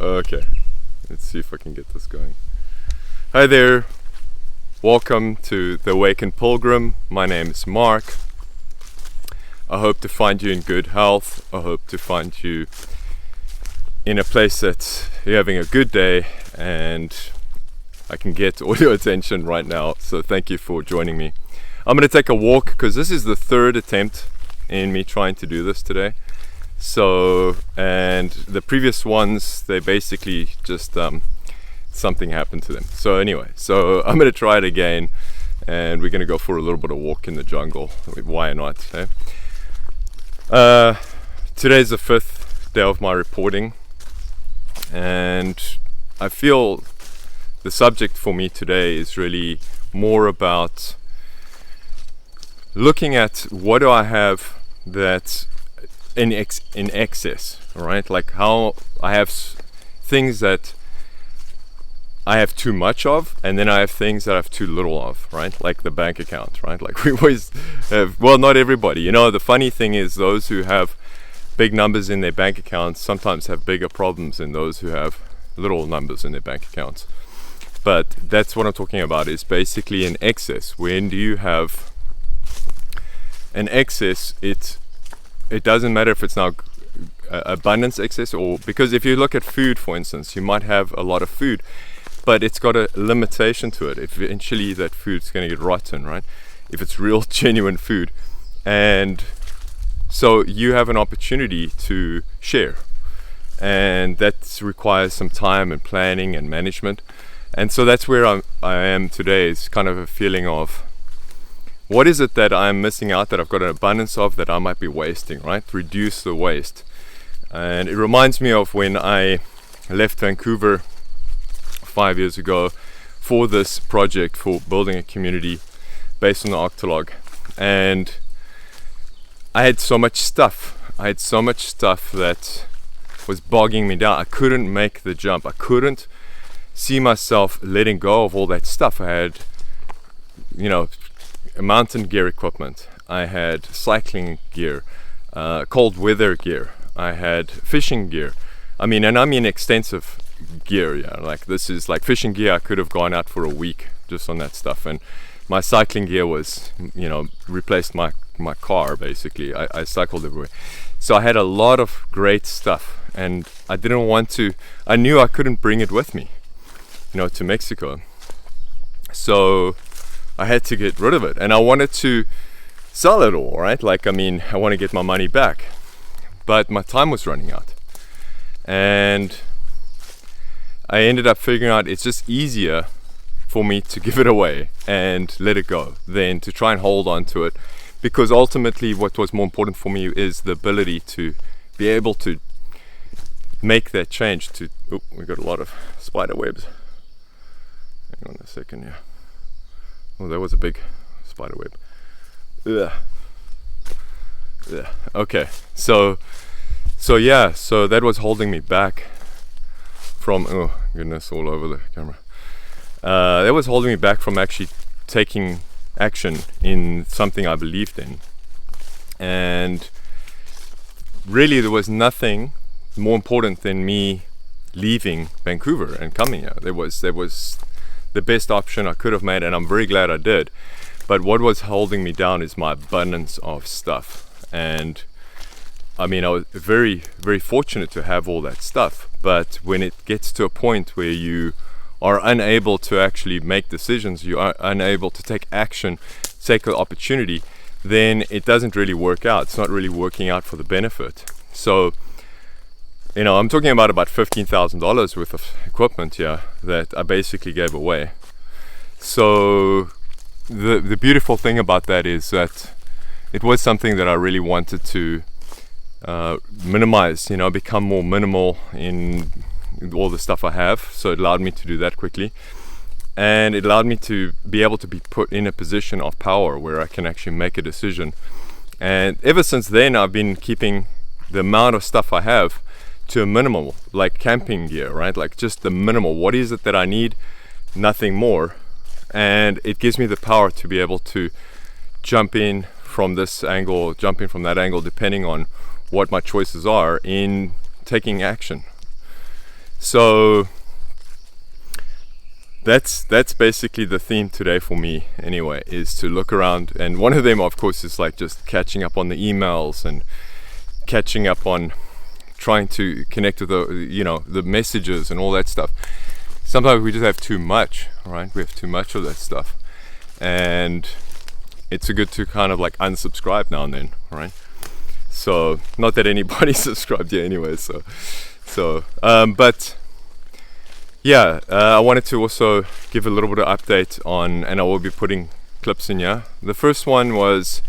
Okay, let's see if I can get this going. Hi there, welcome to the Awakened Pilgrim. My name is Mark. I hope to find you in good health. I hope to find you in a place that you're having a good day and I can get all your attention right now. So thank you for joining me. I'm going to take a walk because this is the third attempt in me trying to do this today. So, and the previous ones, they basically just something happened to them. So anyway, so I'm going to try it again and we're going to go for a little bit of walk in the jungle. Why not? Eh? Today's the fifth day of my reporting and I feel the subject for me today is really more about looking at what do I have that in excess, right? Like how I have things that I have too much of, and then I have things that I have too little of, right? Like the bank account, right? Like we always have, well, not everybody, you know, the funny thing is those who have big numbers in their bank accounts sometimes have bigger problems than those who have little numbers in their bank accounts. But that's what I'm talking about, is basically an excess. When do you have an excess? It doesn't matter if it's now abundance excess, or because if you look at food, for instance, you might have a lot of food, but it's got a limitation to it. Eventually that food's going to get rotten, right? If it's real genuine food. And so you have an opportunity to share, and that requires some time and planning and management. And so that's where I am today, is kind of a feeling of what is it that I'm missing out, that I've got an abundance of, that I might be wasting, right? Reduce the waste. And it reminds me of when I left Vancouver 5 years ago for this project for building a community based on the Octolog. And I had so much stuff. That was bogging me down. I couldn't make the jump. I couldn't see myself letting go of all that stuff. I had, you know, mountain gear equipment, I had cycling gear, cold weather gear, I had fishing gear. I mean extensive gear, yeah. Like this is like fishing gear, I could have gone out for a week just on that stuff. And my cycling gear was, you know, replaced my car basically. I cycled everywhere. So I had a lot of great stuff and I didn't want to, I knew I couldn't bring it with me, you know, to Mexico. So I had to get rid of it, and I wanted to sell it all, right? Like, I mean, I want to get my money back, but my time was running out, and I ended up figuring out it's just easier for me to give it away and let it go than to try and hold on to it, because ultimately what was more important for me is the ability to be able to make that change. To we got a lot of spider webs. Hang on a second, yeah. Oh, that was a big spider web. Ugh. Yeah. Okay. So that was holding me back from, oh goodness, all over the camera. That was holding me back from actually taking action in something I believed in. And really there was nothing more important than me leaving Vancouver and coming here. There was the best option I could have made, and I'm very glad I did. But what was holding me down is my abundance of stuff. And I mean, I was very, very fortunate to have all that stuff. But when it gets to a point where you are unable to actually make decisions, you are unable to take action, take an opportunity, then it doesn't really work out. It's not really working out for the benefit. So, you know, I'm talking about $15,000 worth of equipment here that I basically gave away. So the beautiful thing about that is that it was something that I really wanted to minimize, you know, become more minimal in all the stuff I have. So it allowed me to do that quickly. And it allowed me to be able to be put in a position of power where I can actually make a decision. And ever since then, I've been keeping the amount of stuff I have to a minimal, like camping gear, right? Like just the minimal. What is it that I need? Nothing more. And it gives me the power to be able to jump in from this angle, jump in from that angle, depending on what my choices are in taking action. So that's basically the theme today for me anyway, is to look around, and one of them of course is like just catching up on the emails and catching up on trying to connect with the messages and all that stuff. Sometimes we just have too much, right? We have too much of that stuff, and it's good to kind of like unsubscribe now and then, right? So not that anybody subscribed here anyway, but yeah, I wanted to also give a little bit of update on, and I will be putting clips in here. The first one was,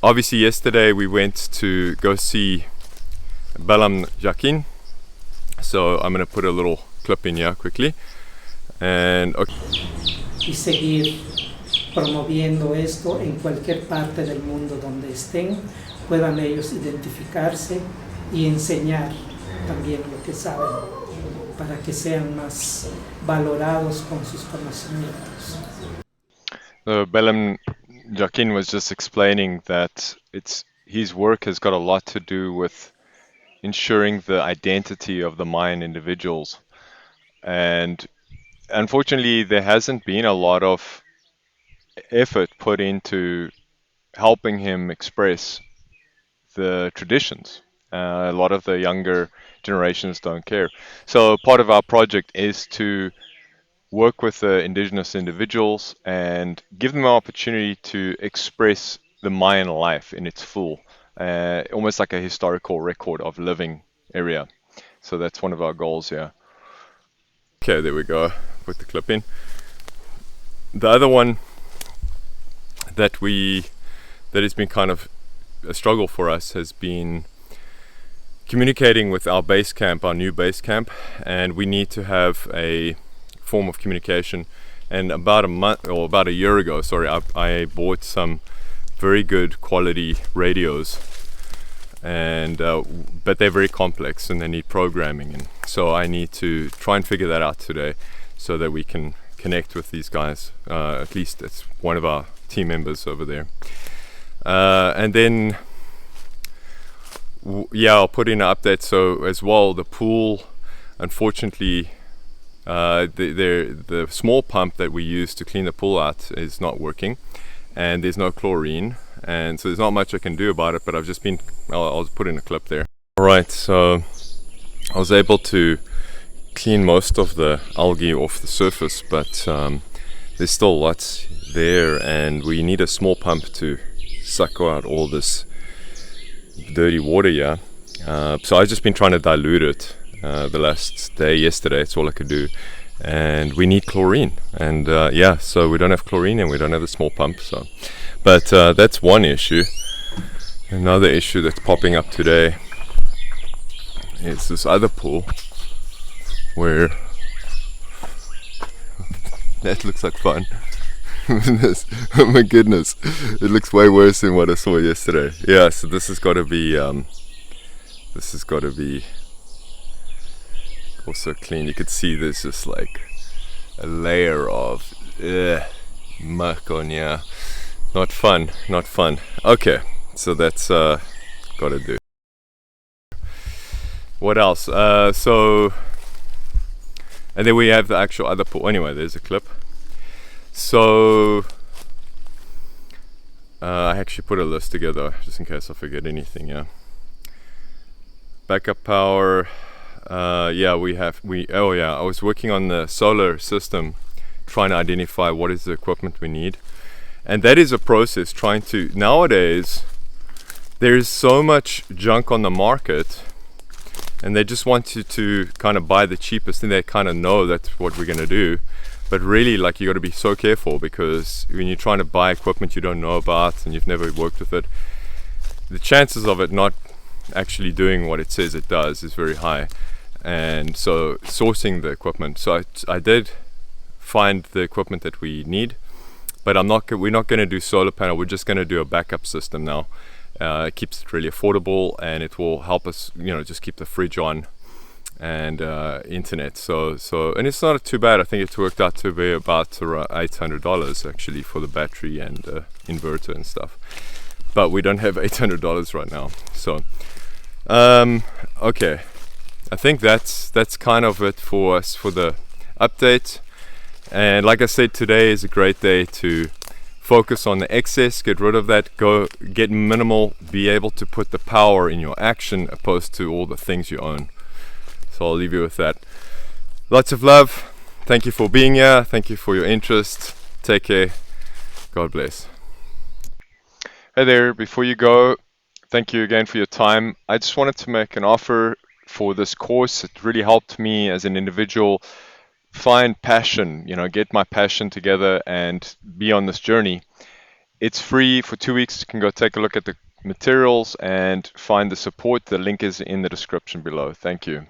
obviously yesterday we went to go see Balam Jakin. So I'm going to put a little clip in here quickly. And okay. Y seguir promoviendo esto en cualquier parte del mundo donde estén, puedan ellos identificarse y enseñar también lo que saben, para que sean más valorados con sus conocimientos. Balam Jakin was just explaining that his work has got a lot to do with ensuring the identity of the Mayan individuals, and unfortunately there hasn't been a lot of effort put into helping him express the traditions. A lot of the younger generations don't care. So part of our project is to work with the indigenous individuals and give them an opportunity to express the Mayan life in its full, almost like a historical record of living area. So that's one of our goals here. Okay, there we go. Put the clip in. The other one that has been kind of a struggle for us has been communicating with our base camp, our new base camp, and we need to have a form of communication. And about a year ago, I bought some very good quality radios, and but they're very complex and they need programming, and so I need to try and figure that out today so that we can connect with these guys. At least it's one of our team members over there. And then I'll put in an update. So as well, the pool, unfortunately, the small pump that we use to clean the pool out is not working, and there's no chlorine, and so there's not much I can do about it, but I'll put in a clip there. Alright, so I was able to clean most of the algae off the surface, but there's still lots there, and we need a small pump to suck out all this dirty water here. So I've just been trying to dilute it the last day. Yesterday, it's all I could do, and we need chlorine, and so we don't have chlorine and we don't have a small pump. So, but that's one issue. Another issue that's popping up today is this other pool where that looks like fun. Oh my goodness, it looks way worse than what I saw yesterday. Yeah, so this has got to be also clean. You could see there's just like a layer of muck on here. Not fun. Okay, so that's gotta do. What else? And then we have the actual other pool. Anyway, there's a clip. So I actually put a list together just in case I forget anything. Yeah. Backup power. I was working on the solar system, trying to identify what is the equipment we need, and that is a process. Nowadays there's so much junk on the market, and they just want you to kind of buy the cheapest, and they kind of know that's what we're going to do. But really, like, you got to be so careful, because when you're trying to buy equipment you don't know about and you've never worked with it, the chances of it not actually doing what it says it does is very high. And so sourcing the equipment, so I did find the equipment that we need, but we're not going to do solar panel. We're just going to do a backup system now. It keeps it really affordable, and it will help us, just keep the fridge on and internet. So and it's not too bad. I think it's worked out to be about $800 actually for the battery and inverter and stuff. But we don't have $800 right now. So okay, I think that's kind of it for us for the update. And like I said, today is a great day to focus on the excess, get rid of that, go get minimal, be able to put the power in your action opposed to all the things you own. So I'll leave you with that. Lots of love. Thank you for being here. Thank you for your interest. Take care. God bless. Hey there, before you go, thank you again for your time. I just wanted to make an offer for this course. It really helped me as an individual find passion, get my passion together and be on this journey. It's free for 2 weeks. You can go take a look at the materials and find the support. The link is in the description below. Thank you.